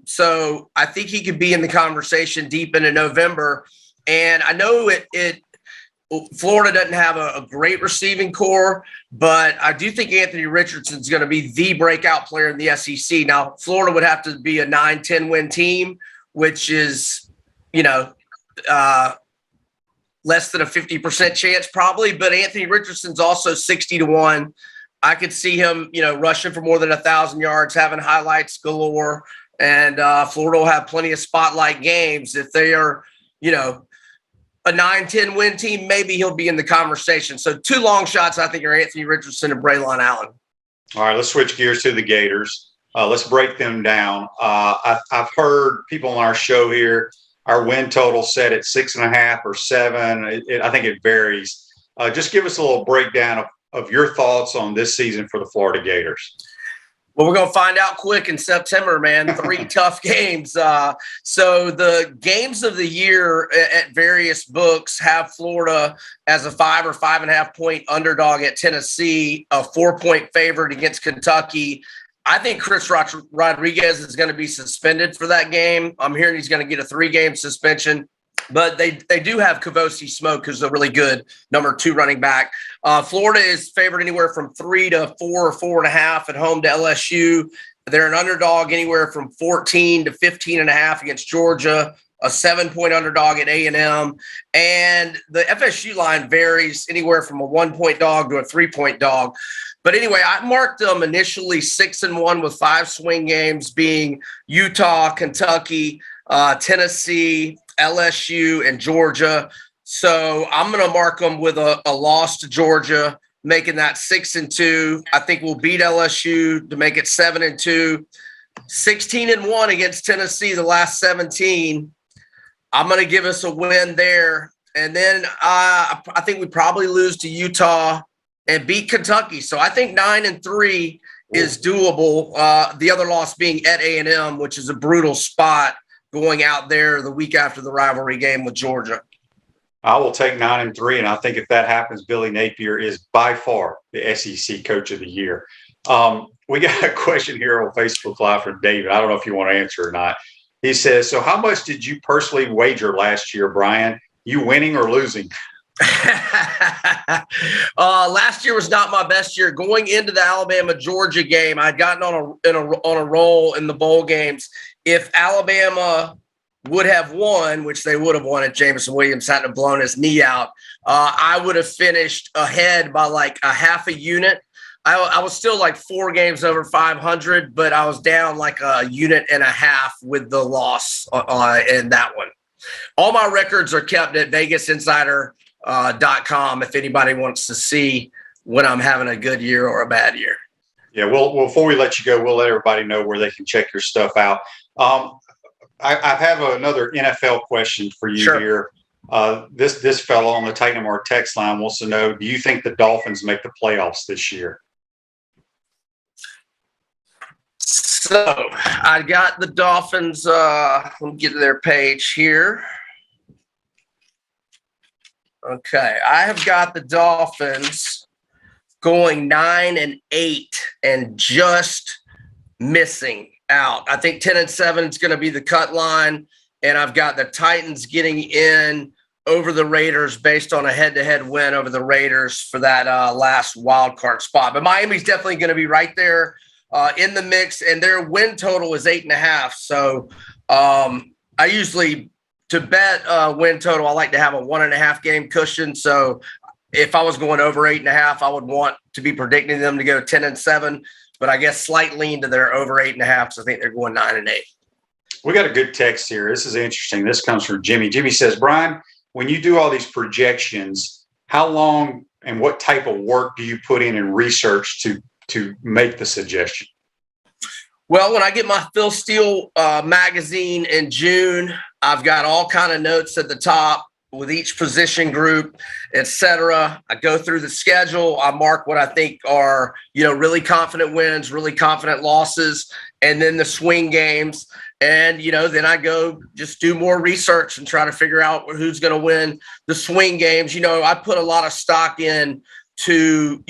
So I think he could be in the conversation deep into November. And I know Florida doesn't have a great receiving core, but I do think Anthony Richardson's going to be the breakout player in the SEC. Now, Florida would have to be a 9-10 win team, which is, less than a 50% chance probably, but Anthony Richardson's also 60-1. I could see him, rushing for more than 1,000 yards, having highlights galore, and Florida will have plenty of spotlight games. If they are, a 9-10 win team, maybe he'll be in the conversation. So 2 long shots, I think, are Anthony Richardson and Braylon Allen. All right, let's switch gears to the Gators. Let's break them down. I've heard people on our show here, our win total set at 6.5 or 7. I think it varies. Just give us a little breakdown of your thoughts on this season for the Florida Gators. Well, we're going to find out quick in September, man. 3 tough games. So the games of the year at various books have Florida as a 5 or 5.5 point underdog at Tennessee, a 4-point favorite against Kentucky. I think Chris Rodriguez is going to be suspended for that game. I'm hearing he's going to get a 3-game suspension. But they do have Kavosi Smoke, who's a really good number 2 running back. Florida is favored anywhere from 3 to 4 or 4.5 at home to LSU. They're an underdog anywhere from 14 to 15.5 against Georgia, a 7-point underdog at A&M. And the FSU line varies anywhere from a 1-point dog to a 3-point dog. But anyway, I marked them initially 6-1 with 5 swing games, being Utah, Kentucky, Tennessee, LSU, and Georgia. So I'm going to mark them with a loss to Georgia, making that 6-2. I think we'll beat LSU to make it 7-2. 16-1 against Tennessee the last 17. I'm going to give us a win there. And then I think we probably lose to Utah and beat Kentucky. So I think 9-3 is doable. The other loss being at A&M, which is a brutal spot going out there the week after the rivalry game with Georgia. I will take 9-3, and I think if that happens, Billy Napier is by far the SEC Coach of the Year. We got a question here on Facebook Live from David. I don't know if you want to answer or not. He says, so how much did you personally wager last year, Brian? You winning or losing? Last year was not my best year. Going into the Alabama-Georgia game, I'd gotten on a roll in the bowl games. If Alabama would have won, which they would have won if Jameson Williams hadn't blown his knee out, I would have finished ahead by like a half a unit. I was still like 4 games over 500, but I was down like a unit and a half with the loss in that one. All my records are kept at VegasInsider.com if anybody wants to see when I'm having a good year or a bad year. Yeah, well, before we let you go, we'll let everybody know where they can check your stuff out. I have another NFL question for you here. This fellow on the Titan Mark text line wants to know, do you think the Dolphins make the playoffs this year? So I got the Dolphins. Let me get to their page here. Okay, I have got the Dolphins going 9-8 and just missing out. I think 10-7 is going to be the cut line, and I've got the Titans getting in over the Raiders based on a head-to-head win over the Raiders for that last wild card spot. But Miami's definitely going to be right there in the mix, and their win total is 8.5. So I usually, to bet win total, I like to have a 1.5 game cushion. So if I was going over 8.5, I would want to be predicting them to go 10-7, but I guess slight lean to their over 8.5. So I think they're going 9-8. We got a good text here. This is interesting. This comes from Jimmy. Jimmy says, Brian, when you do all these projections, how long and what type of work do you put in research to make the suggestion? Well, when I get my Phil Steele magazine in June, I've got all kind of notes at the top with each position group, etc. I go through the schedule. I mark what I think are, really confident wins, really confident losses, and then the swing games. And, then I go just do more research and try to figure out who's going to win the swing games. I put a lot of stock in to,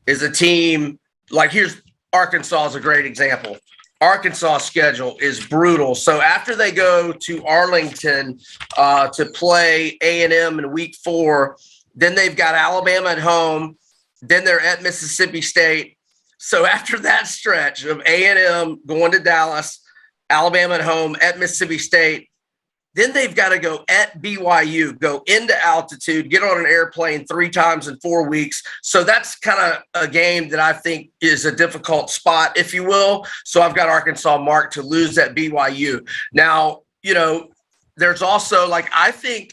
is a team like here's Arkansas is a great example. Arkansas schedule is brutal. So after they go to Arlington to play A&M in week 4, then they've got Alabama at home. Then they're at Mississippi State. So after that stretch of A&M going to Dallas, Alabama at home, at Mississippi State, then they've got to go at BYU, go into altitude, get on an airplane 3 times in 4 weeks. So that's kind of a game that I think is a difficult spot, if you will. So I've got Arkansas marked to lose at BYU. Now, there's also I think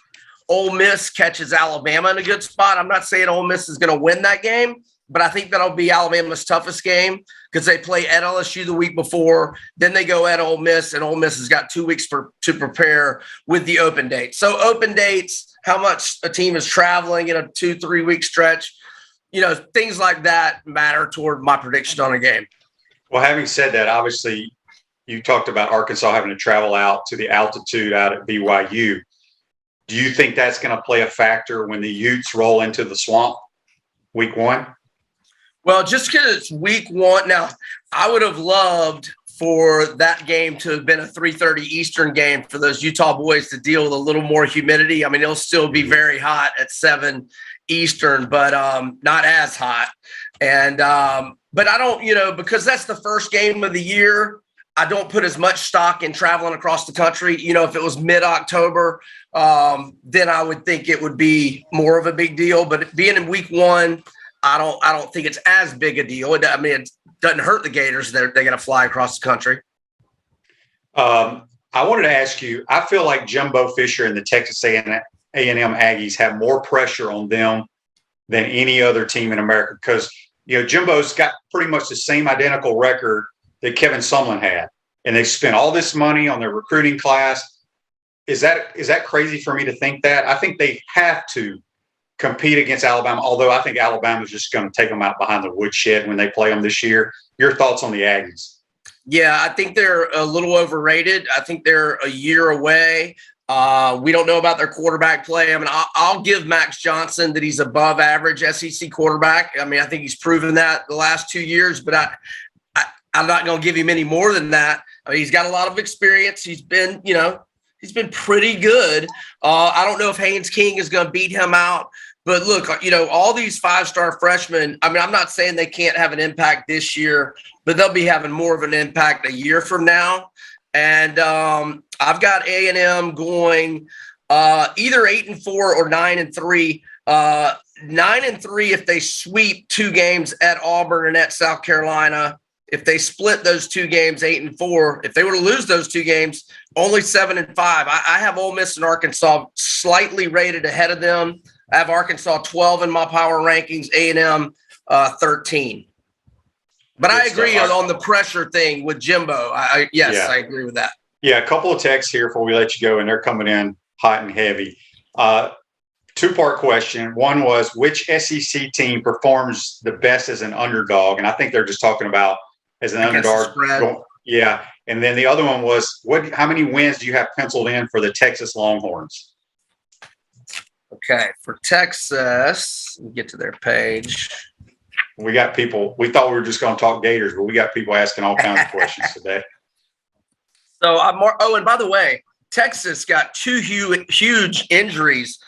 Ole Miss catches Alabama in a good spot. I'm not saying Ole Miss is going to win that game, but I think that'll be Alabama's toughest game because they play at LSU the week before. Then they go at Ole Miss, and Ole Miss has got 2 weeks to prepare with the open date. So open dates, how much a team is traveling in a 2-3 week stretch, things like that matter toward my prediction on a game. Well, having said that, obviously you talked about Arkansas having to travel out to the altitude out at BYU. Do you think that's going to play a factor when the Utes roll into the swamp week 1? Well, just because it's week 1. Now, I would have loved for that game to have been a 3:30 Eastern game for those Utah boys to deal with a little more humidity. I mean, it'll still be very hot at 7 Eastern, but not as hot. And but I don't, because that's the first game of the year, I don't put as much stock in traveling across the country. If it was mid-October, then I would think it would be more of a big deal. But being in week 1, I don't think it's as big a deal. It doesn't hurt the Gators. They're going to fly across the country. I wanted to ask you, I feel like Jimbo Fisher and the Texas A&M Aggies have more pressure on them than any other team in America because, Jimbo's got pretty much the same identical record that Kevin Sumlin had, and they spent all this money on their recruiting class. Is that crazy for me to think that? I think they have to compete against Alabama, although I think Alabama's just going to take them out behind the woodshed when they play them this year. Your thoughts on the Aggies? Yeah, I think they're a little overrated. I think they're a year away. We don't know about their quarterback play. I mean, I'll give Max Johnson that he's above average SEC quarterback. I mean, I think he's proven that the last 2 years, but I'm not going to give him any more than that. I mean, he's got a lot of experience. He's been, he's been pretty good. I don't know if Haynes King is going to beat him out. But look, all these 5-star freshmen, I mean, I'm not saying they can't have an impact this year, but they'll be having more of an impact a year from now. And I've got A&M going either 8-4 or 9-3. 9-3 if they sweep 2 games at Auburn and at South Carolina. If they split those 2 games, 8-4. If they were to lose those 2 games, only 7-5. I have Ole Miss and Arkansas slightly rated ahead of them. I have Arkansas 12 in my power rankings, A&M 13. But I agree on the pressure thing with Jimbo. I agree with that. Yeah, a couple of texts here before we let you go, and they're coming in hot and heavy. 2-part question. One was, which SEC team performs the best as an underdog? And I think they're just talking about as an underdog. Yeah. And then the other one was, how many wins do you have penciled in for the Texas Longhorns? Okay. For Texas, let me get to their page. We got people. We thought we were just going to talk Gators, but we got people asking all kinds of questions today. So and by the way, Texas got 2 huge injuries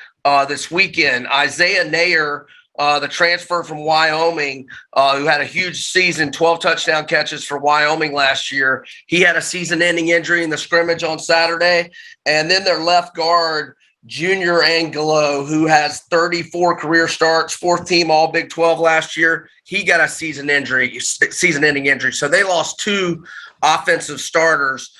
this weekend. Isaiah Nayer, the transfer from Wyoming, who had a huge season, 12 touchdown catches for Wyoming last year. He had a season-ending injury in the scrimmage on Saturday. And then their left guard, Junior Angelo, who has 34 career starts, 4th team All Big 12 last year. He got a season-ending injury. So they lost 2 offensive starters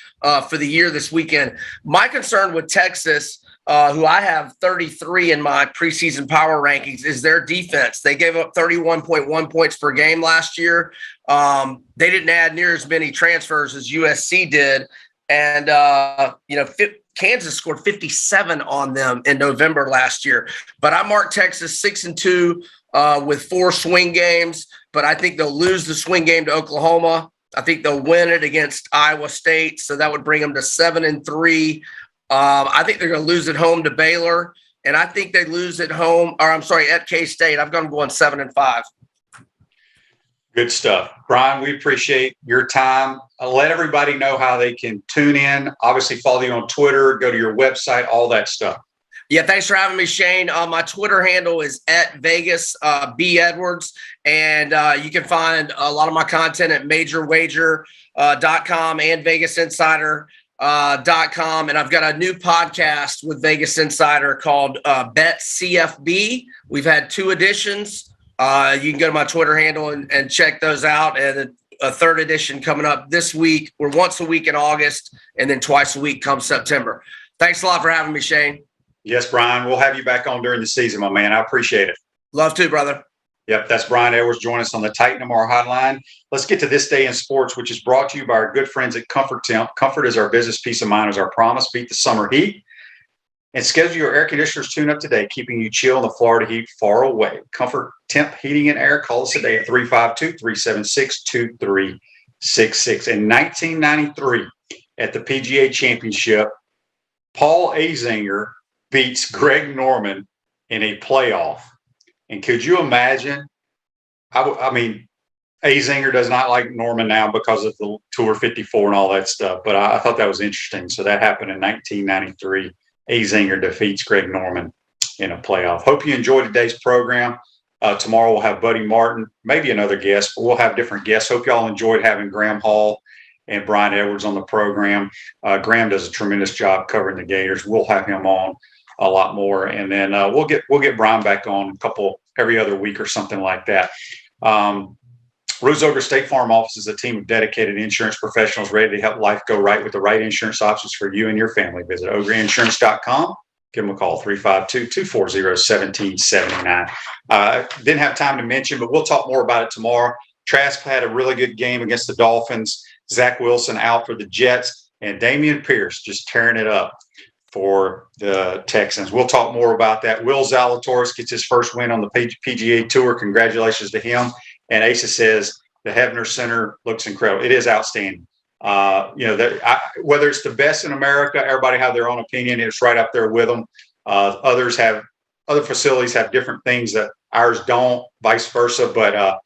for the year this weekend. My concern with Texas, who I have 33 in my preseason power rankings, is their defense. They gave up 31.1 points per game last year. They didn't add near as many transfers as USC did. And, Kansas scored 57 on them in November last year. But I marked Texas 6-2 with 4 swing games. But I think they'll lose the swing game to Oklahoma. I think they'll win it against Iowa State. So that would bring them to 7-3. I think they're going to lose at home to Baylor. And I think they lose at K-State. I've got them going 7-5. Good stuff. Brian, we appreciate your time. Let everybody know how they can tune in. Obviously, follow you on Twitter, go to your website, all that stuff. Yeah, thanks for having me, Shane. My Twitter handle is @Vegas B Edwards, and you can find a lot of my content at majorwager.com and VegasInsider.com. And I've got a new podcast with Vegas Insider called Bet CFB. We've had 2 editions. You can go to my Twitter handle and check those out. And a 3rd edition coming up this week. We're once a week in August and then twice a week come September. Thanks a lot for having me, Shane. Yes, Brian. We'll have you back on during the season, my man. I appreciate it. Love to, brother. Yep, that's Brian Edwards joining us on the Titan MR hotline. Let's get to this day in sports, which is brought to you by our good friends at Comfort Temp. Comfort is our business, peace of mind is our promise. Beat the summer heat. And schedule your air conditioners tune up today, keeping you chill in the Florida heat far away. Comfort Temp Heating and Air. Call us today at 352-376-2366. In 1993, at the PGA Championship, Paul Azinger beats Greg Norman in a playoff. And could you imagine? I mean, Azinger does not like Norman now because of the Tour 54 and all that stuff. But I thought that was interesting. So that happened in 1993. Azinger defeats Greg Norman in a playoff. Hope you enjoyed today's program. Tomorrow we'll have Buddy Martin, maybe another guest, but we'll have different guests. Hope y'all enjoyed having Graham Hall and Brian Edwards on the program. Graham does a tremendous job covering the Gators. We'll have him on a lot more, and then we'll get Brian back on every other week or something like that. Rose Ogre State Farm Office is a team of dedicated insurance professionals ready to help life go right with the right insurance options for you and your family. Visit ogreinsurance.com. Give them a call, 352-240-1779. Didn't have time to mention, but we'll talk more about it tomorrow. Trask had a really good game against the Dolphins. Zach Wilson out for the Jets, and Dameon Pierce just tearing it up for the Texans. We'll talk more about that. Will Zalatoris gets his first win on the PGA Tour. Congratulations to him. And Asa says the Hebner Center looks incredible. It is outstanding. Whether it's the best in America, everybody have their own opinion. It's right up there with them. Other facilities have different things that ours don't, vice versa. But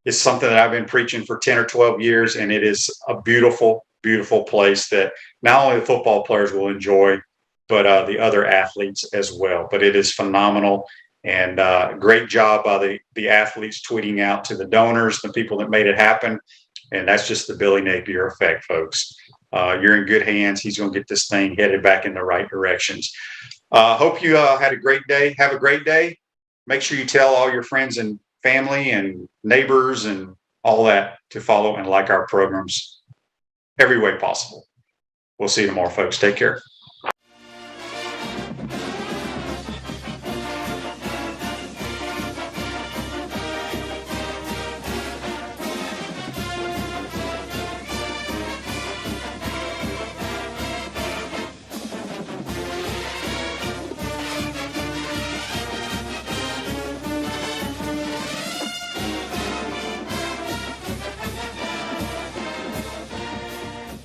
it's something that I've been preaching for 10 or 12 years, and it is a beautiful, beautiful place that not only the football players will enjoy, but the other athletes as well. But it is phenomenal. And great job by the athletes tweeting out to the donors, the people that made it happen. And that's just the Billy Napier effect, folks. You're in good hands. He's going to get this thing headed back in the right directions. Hope you had a great day. Have a great day. Make sure you tell all your friends and family and neighbors and all that to follow and like our programs every way possible. We'll see you tomorrow, folks. Take care.